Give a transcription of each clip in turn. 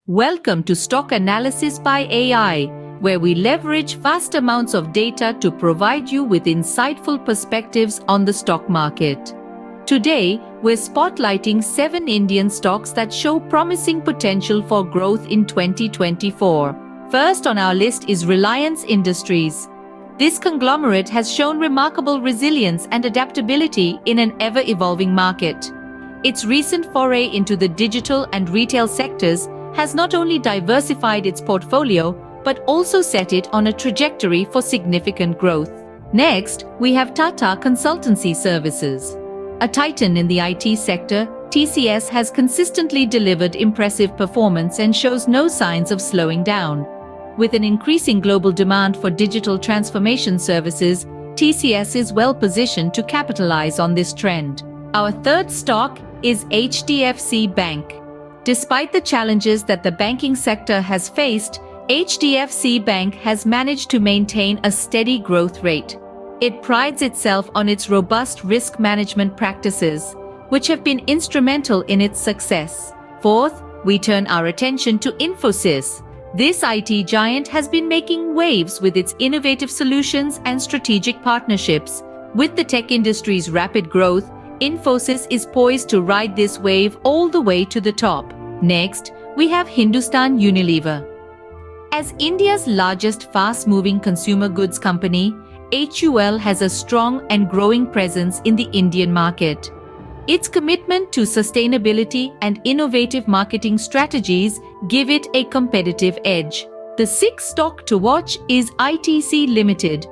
Welcome to Stock Analysis by AI, where we leverage vast amounts of data to provide you with insightful perspectives on the stock market. Today, we're spotlighting 7 Indian stocks that show promising potential for growth in 2024. First on our list is Reliance Industries. This conglomerate has shown remarkable resilience and adaptability in an ever-evolving market. Its recent foray into the digital and retail sectors has not only diversified its portfolio, but also set it on a trajectory for significant growth. Next, we have Tata Consultancy Services. A titan in the IT sector, TCS has consistently delivered impressive performance and shows no signs of slowing down. With an increasing global demand for digital transformation services, TCS is well positioned to capitalize on this trend. Our third stock is HDFC Bank. Despite the challenges that the banking sector has faced, HDFC Bank has managed to maintain a steady growth rate. It prides itself on its robust risk management practices, which have been instrumental in its success. Fourth, we turn our attention to Infosys. This IT giant has been making waves with its innovative solutions and strategic partnerships. With the tech industry's rapid growth, Infosys is poised to ride this wave all the way to the top. Next, we have Hindustan Unilever. As India's largest fast-moving consumer goods company, HUL has a strong and growing presence in the Indian market. Its commitment to sustainability and innovative marketing strategies give it a competitive edge. The sixth stock to watch is ITC Limited.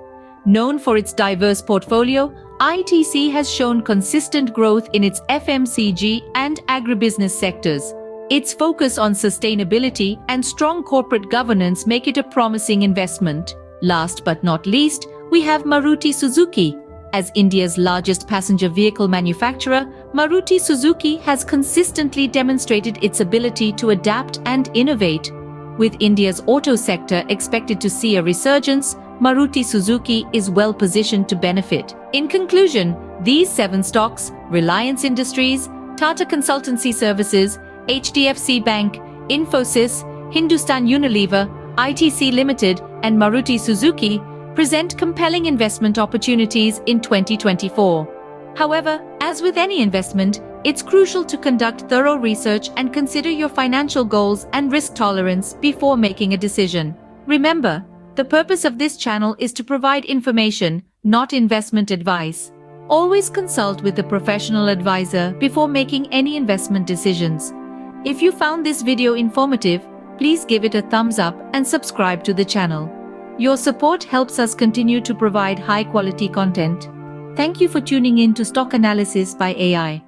Known for its diverse portfolio, ITC has shown consistent growth in its FMCG and agribusiness sectors. Its focus on sustainability and strong corporate governance make it a promising investment. Last but not least, we have Maruti Suzuki. As India's largest passenger vehicle manufacturer, Maruti Suzuki has consistently demonstrated its ability to adapt and innovate. With India's auto sector expected to see a resurgence, Maruti Suzuki is well positioned to benefit. In conclusion, these 7 stocks, Reliance Industries, Tata Consultancy Services, HDFC Bank, Infosys, Hindustan Unilever, ITC Limited, and Maruti Suzuki, present compelling investment opportunities in 2024. However, as with any investment, it's crucial to conduct thorough research and consider your financial goals and risk tolerance before making a decision. Remember, the purpose of this channel is to provide information, not investment advice. Always consult with a professional advisor before making any investment decisions. If you found this video informative, please give it a thumbs up and subscribe to the channel. Your support helps us continue to provide high-quality content. Thank you for tuning in to Stock Analysis by AI.